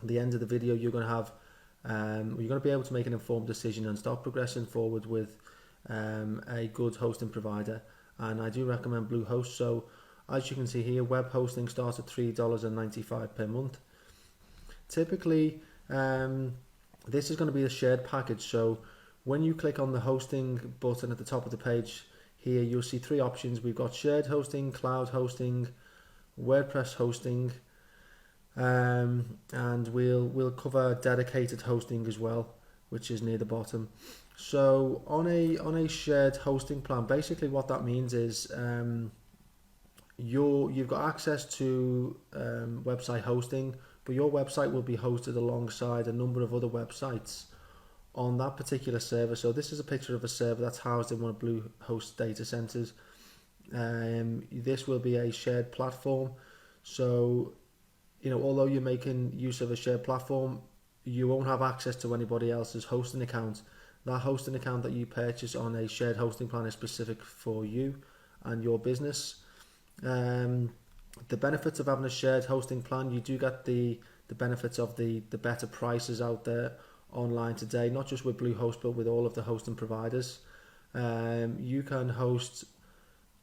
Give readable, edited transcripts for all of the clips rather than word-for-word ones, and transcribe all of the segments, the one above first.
the end of the video, you're going to have you're going to be able to make an informed decision and start progressing forward with a good hosting provider. And I do recommend Bluehost. So as you can see here, web hosting starts at $3.95 per month. Typically, this is going to be a shared package. So when you click on the hosting button at the top of the page here, you'll see three options. We've got shared hosting, cloud hosting, WordPress hosting, and we'll cover dedicated hosting as well, which is near the bottom. So on a shared hosting plan, basically what that means is you've got access to website hosting, but your website will be hosted alongside a number of other websites on that particular server. So this is a picture of a server that's housed in one of Bluehost data centers. This will be a shared platform. So, although you're making use of a shared platform, you won't have access to anybody else's hosting account. That hosting account that you purchase on a shared hosting plan is specific for you and your business. The benefits of having a shared hosting plan, you do get the benefits of the better prices out there online today, not just with Bluehost but with all of the hosting providers. You can host,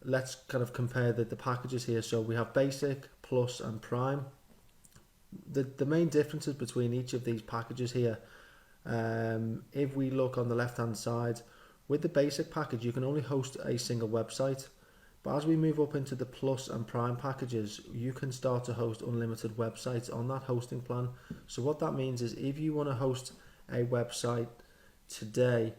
let's kind of compare the packages here. So we have Basic, Plus and Prime. The main differences between each of these packages here, if we look on the left hand side, with the Basic package you can only host a single website. But as we move up into the Plus and Prime packages, you can start to host unlimited websites on that hosting plan. So what that means is if you want to host a website today,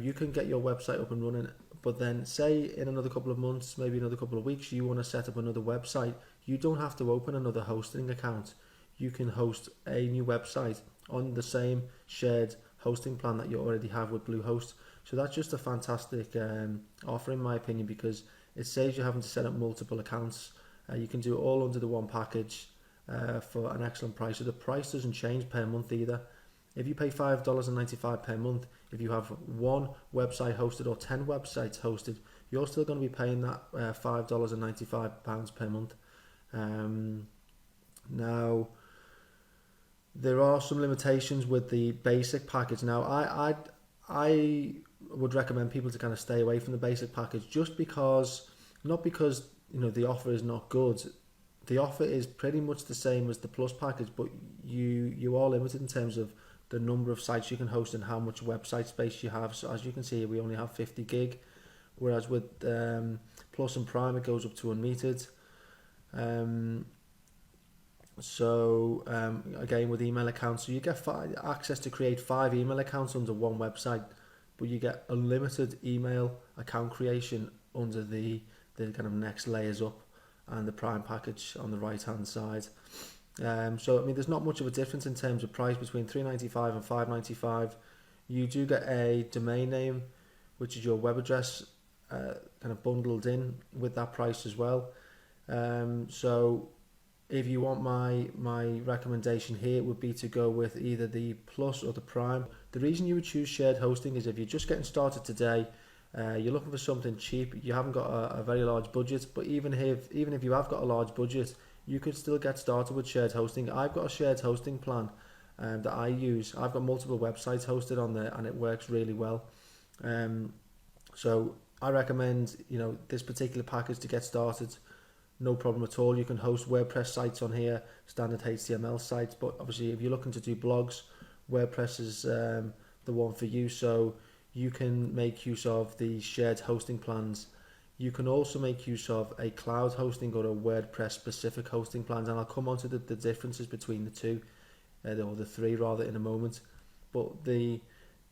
you can get your website up and running, but then say in another couple of months, maybe another couple of weeks, you want to set up another website, you don't have to open another hosting account. You can host a new website on the same shared hosting plan that you already have with Bluehost. So that's just a fantastic offer in my opinion, because it saves you having to set up multiple accounts. You can do it all under the one package for an excellent price. So the price doesn't change per month either. If you pay $5.95 per month, if you have one website hosted or 10 websites hosted, you're still going to be paying that £5.95 per month. Now, there are some limitations with the Basic package. Now, I would recommend people to kind of stay away from the Basic package, just because, not because the offer is not good. The offer is pretty much the same as the Plus package, but you are limited in terms of the number of sites you can host and how much website space you have. So as you can see, we only have 50 gig, whereas with Plus and Prime it goes up to unmetered. Again, with email accounts, so you get access to create 5 email accounts under one website, but you get unlimited email account creation under the kind of next layers up and the Prime package on the right hand side. So I mean, there's not much of a difference in terms of price between $3.95 and $5.95. You do get a domain name, which is your web address, kind of bundled in with that price as well. So if you want my recommendation here, would be to go with either the Plus or the Prime. The reason you would choose shared hosting is if you're just getting started today, you're looking for something cheap, you haven't got a very large budget, but even if you have got a large budget, you could still get started with shared hosting. I've got a shared hosting plan that I use. I've got multiple websites hosted on there and it works really well. So I recommend this particular package to get started. No problem at all. You can host WordPress sites on here, standard HTML sites, but obviously if you're looking to do blogs, WordPress is the one for you. So you can make use of the shared hosting plans. You can also make use of a cloud hosting or a WordPress specific hosting plans, and I'll come on to the differences between the two, or the three rather, in a moment. But the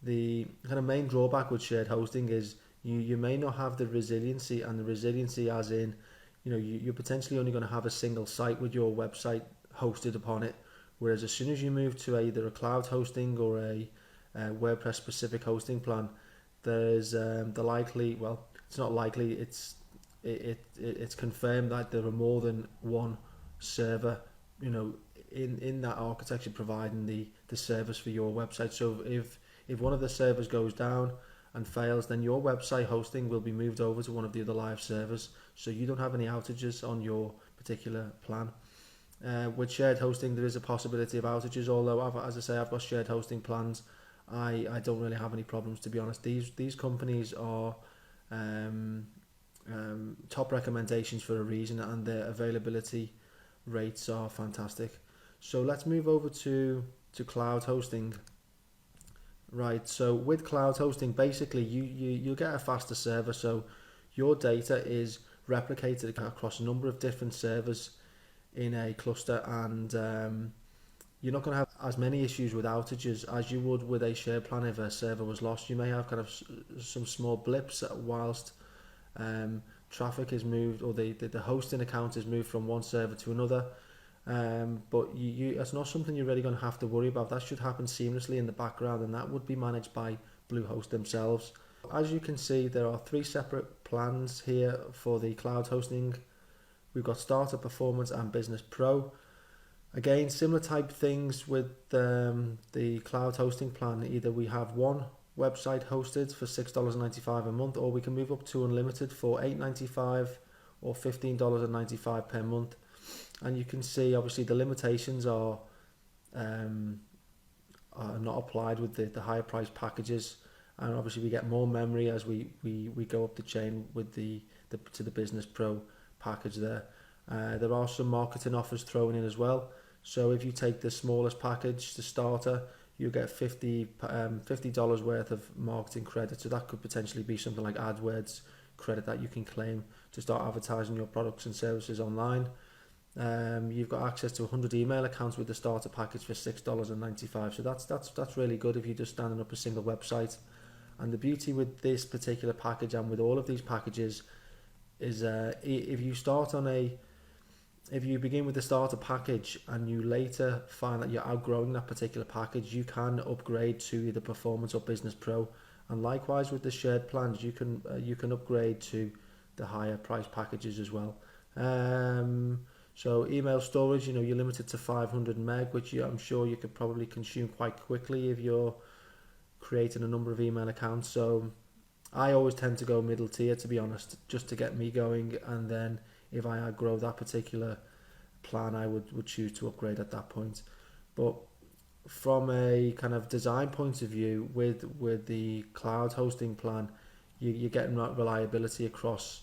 kind of main drawback with shared hosting is you may not have the resiliency, and the resiliency as in, you're potentially only going to have a single site with your website hosted upon it, whereas as soon as you move to either a cloud hosting or a WordPress specific hosting plan, there's it's not likely, it's confirmed that there are more than one server in that architecture providing the service for your website. So if one of the servers goes down and fails, then your website hosting will be moved over to one of the other live servers, so you don't have any outages on your particular plan. With shared hosting, there is a possibility of outages. Although, as I say, I've got shared hosting plans. I don't really have any problems, to be honest. These companies are um, top recommendations for a reason, and their availability rates are fantastic. So let's move over to cloud hosting. Right. So with cloud hosting, basically you get a faster server. So your data is replicated across a number of different servers in a cluster, and you're not going to have as many issues with outages as you would with a shared plan. If a server was lost, you may have kind of some small blips whilst traffic is moved, or the hosting account is moved from one server to another. But it's not something you're really going to have to worry about. That should happen seamlessly in the background, and that would be managed by Bluehost themselves. As you can see, there are 3 separate plans here for the cloud hosting. We've got Starter, Performance and Business Pro. Again, similar type things with the cloud hosting plan. Either we have one website hosted for $6.95 a month, or we can move up to unlimited for $8.95 or $15.95 per month. And you can see obviously the limitations are not applied with the higher price packages, and obviously we get more memory as we go up the chain with the to the Business Pro package there. There are some marketing offers thrown in as well. So if you take the smallest package, the starter, you get $50 worth of marketing credit. So that could potentially be something like AdWords credit that you can claim to start advertising your products and services online. You've got access to 100 email accounts with the starter package for $6.95. So that's really good if you're just standing up a single website. And the beauty with this particular package and with all of these packages is if you begin with the starter package and you later find that you're outgrowing that particular package, you can upgrade to either Performance or Business Pro. And likewise with the shared plans, you can upgrade to the higher price packages as well. So email storage, you're limited to 500 meg, which I'm sure you could probably consume quite quickly if you're creating a number of email accounts. So I always tend to go middle tier, to be honest, just to get me going, and then if I outgrow that particular plan, I would choose to upgrade at that point. But from a kind of design point of view, with the cloud hosting plan, you're getting that reliability across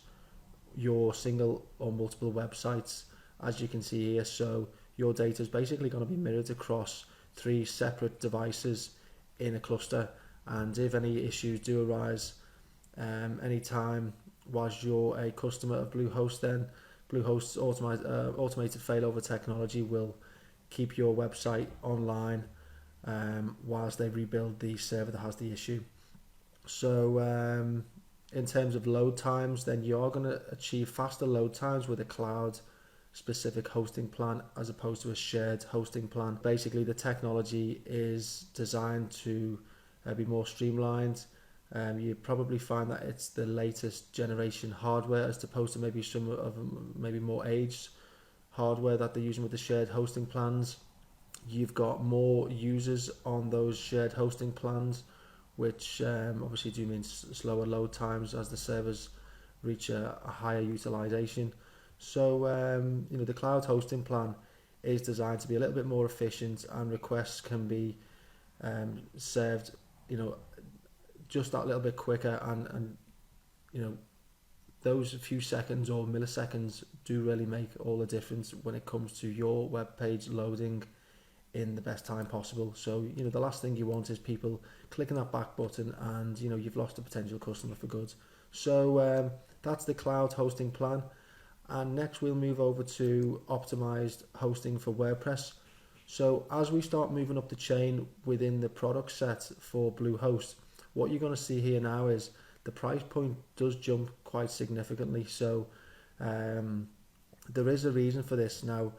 your single or multiple websites, as you can see here. So your data is basically going to be mirrored across 3 separate devices in a cluster, and if any issues do arise anytime whilst you're a customer of Bluehost, then Bluehost's automated failover technology will keep your website online whilst they rebuild the server that has the issue. So in terms of load times, then you are going to achieve faster load times with a cloud specific hosting plan as opposed to a shared hosting plan. Basically, the technology is designed to be more streamlined. You probably find that it's the latest generation hardware as opposed to maybe some of maybe more aged hardware that they're using with the shared hosting plans. You've got more users on those shared hosting plans, which obviously do mean slower load times as the servers reach a higher utilization. So the cloud hosting plan is designed to be a little bit more efficient, and requests can be served just that little bit quicker, and those few seconds or milliseconds do really make all the difference when it comes to your web page loading in the best time possible. So the last thing you want is people clicking that back button and you've lost a potential customer for good. So that's the cloud hosting plan. And next we'll move over to optimized hosting for WordPress. So as we start moving up the chain within the product set for Bluehost, what you're going to see here now is the price point does jump quite significantly. So there is a reason for this. Now,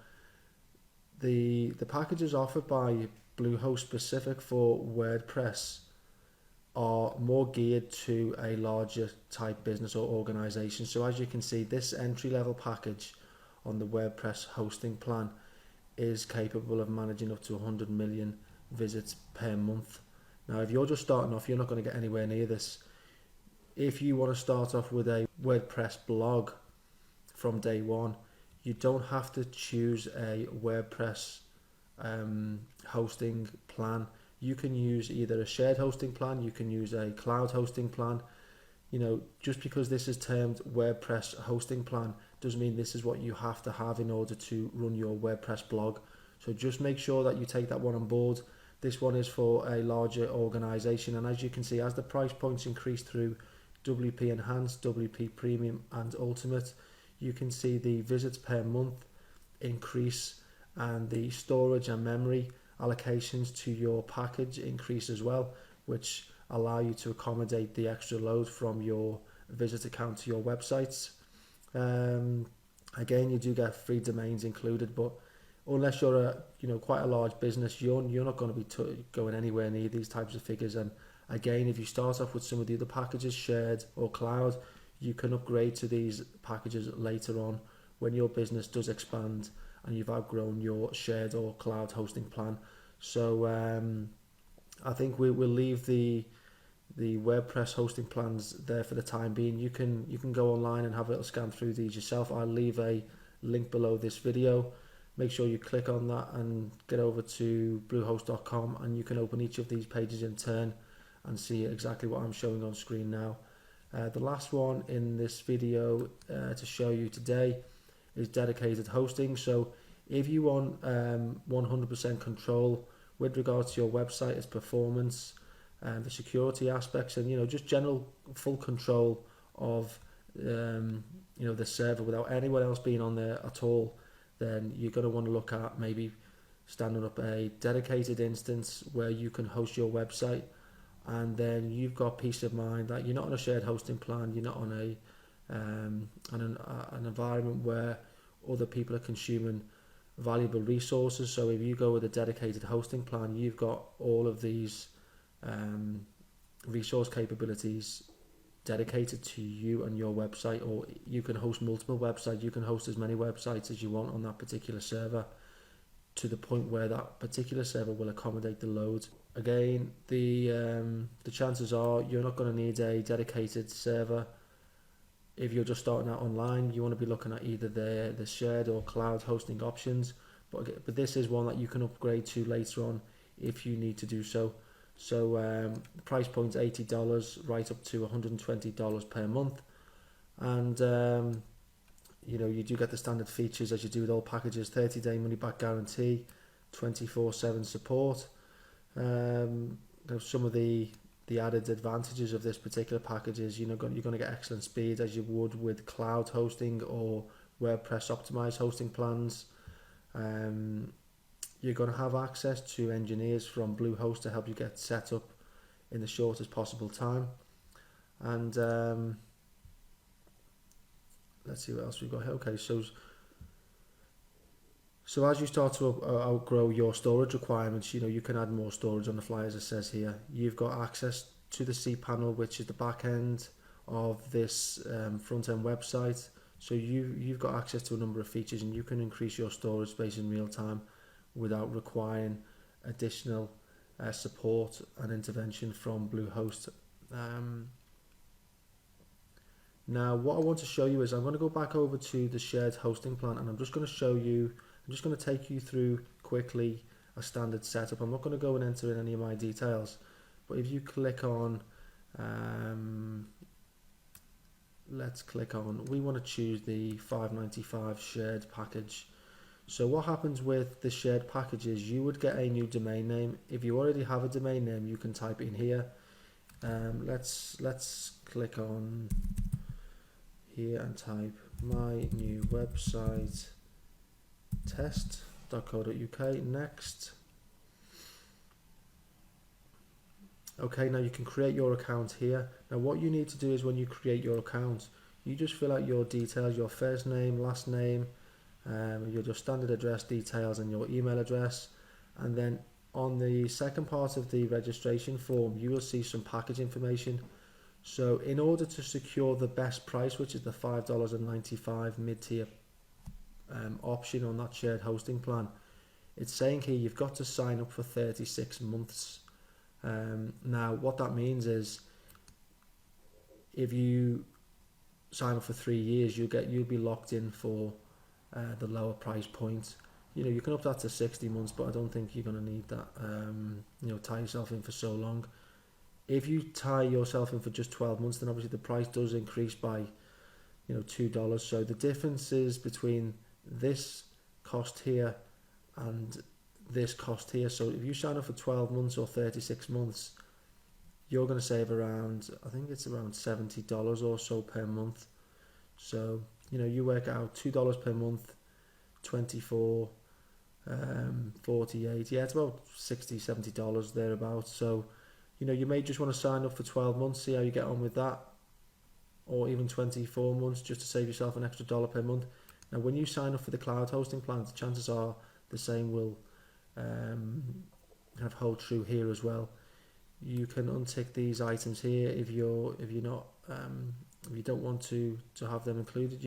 the packages offered by Bluehost specific for WordPress are more geared to a larger type business or organization. So as you can see, this entry level package on the WordPress hosting plan is capable of managing up to 100 million visits per month. Now, if you're just starting off, you're not going to get anywhere near this. If you want to start off with a WordPress blog from day one, you don't have to choose a WordPress hosting plan. You can use either a shared hosting plan, you can use a cloud hosting plan. You know, just because this is termed WordPress hosting plan doesn't mean this is what you have to have in order to run your WordPress blog. So just make sure that you take that one on board. This one is for a larger organization, and as you can see, as the price points increase through WP Enhanced, WP Premium and Ultimate, you can see the visits per month increase, and the storage and memory allocations to your package increase as well, which allow you to accommodate the extra load from your visitor count to your websites. Again, you do get free domains included, but unless you're quite a large business, you're not going to be going anywhere near these types of figures. And again, if you start off with some of the other packages, shared or cloud, you can upgrade to these packages later on when your business does expand and you've outgrown your shared or cloud hosting plan. So I think we'll leave the WordPress hosting plans there for the time being. You can go online and have a little scan through these yourself. I'll leave a link below this video. Make sure you click on that and get over to bluehost.com, and you can open each of these pages in turn and see exactly what I'm showing on screen now. The last one in this video to show you today is dedicated hosting. So if you want 100% control with regards to your website, its performance, the security aspects, and just general full control of the server without anyone else being on there at all, then you're going to want to look at maybe standing up a dedicated instance where you can host your website, and then you've got peace of mind that you're not on a shared hosting plan, you're not on an environment where other people are consuming valuable resources. So if you go with a dedicated hosting plan, you've got all of these resource capabilities dedicated to you and your website, or you can host multiple websites. You can host as many websites as you want on that particular server, to the point where that particular server will accommodate the load. Again, the chances are you're not going to need a dedicated server if you're just starting out online. You want to be looking at either the shared or cloud hosting options, but this is one that you can upgrade to later on if you need to do so. So the price point's $80 right up to $120 per month, and you do get the standard features as you do with all packages: 30-day money back guarantee, 24/7 support. Some of the added advantages of this particular package is you're going to get excellent speed as you would with cloud hosting or WordPress optimized hosting plans. You're going to have access to engineers from Bluehost to help you get set up in the shortest possible time. And let's see what else we've got here. Okay, so as you start to outgrow your storage requirements, you can add more storage on the fly, as it says here. You've got access to the cPanel, which is the back end of this front end website. So you've got access to a number of features, and you can increase your storage space in real time without requiring additional support and intervention from Bluehost. Now what I want to show you is I'm going to go back over to the shared hosting plan, and I'm just going to take you through quickly a standard setup. I'm not going to go and enter in any of my details, but if you click on let's click on, we want to choose the $5.95 shared package. So what happens with the shared packages, you would get a new domain name. If you already have a domain name, you can type in here. Let's click on here and type my new website test.co.uk. Next. Okay, now you can create your account here. Now what you need to do is when you create your account, you just fill out your details, your first name, last name, your standard address details and your email address, and then on the second part of the registration form you will see some package information. So in order to secure the best price, which is the $5.95 mid-tier option on that shared hosting plan, it's saying here you've got to sign up for 36 months. Now what that means is if you sign up for 3 years, you'll be locked in for the lower price point. You can up that to 60 months, but I don't think you're going to need that. Tie yourself in for so long. If you tie yourself in for just 12 months, then obviously the price does increase by $2. So the differences between this cost here and this cost here. So if you sign up for 12 months or 36 months, you're going to save around, I think it's around $70 or so per month. So you work out $2 per month, 24, 48. Yeah, it's about $60-70 thereabouts. So you may just want to sign up for 12 months, see how you get on with that, or even 24 months just to save yourself an extra dollar per month. Now when you sign up for the cloud hosting plans, chances are the same will kind of hold true here as well. You can untick these items here if you don't want to have them included.